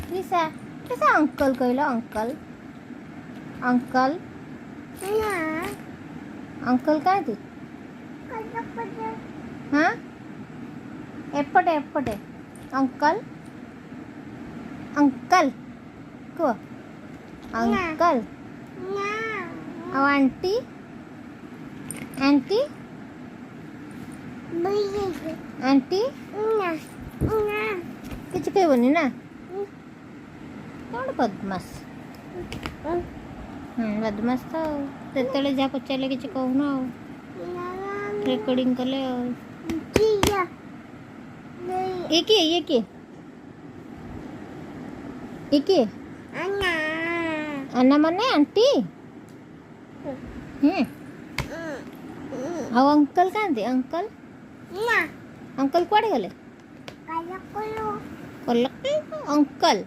Trisha Trisha uncle କହିଲ uncle uncle uncle କାହାନ୍ତି ହଁ ଏପଟେ ଏପଟେ ଅଙ୍କଲ ଅଙ୍କଲ କୁହ ଅଙ୍କଲ ଆଉ ଆଣ୍ଟି ଆଣ୍ଟି ଆଣ୍ଟି କିଛି କହିବନି ନା କ'ଣ ବଦମାସ ବଦମାସ ତ ଯେତେବେଳେ ଯାହା ପଚାରିଲେ କିଛି କହୁନ ଆଉ ରେକର୍ଡିଂ କଲେ ଆଉ ଇଏ କିଏ ଆନା ମାନେ ଆଣ୍ଟି ଆଉ ଅଙ୍କଲ କାହାନ୍ତି ଅଙ୍କଲ ଅଙ୍କଲ କୁଆଡ଼େ ଗଲେ କଲକଲ ଅଙ୍କଲ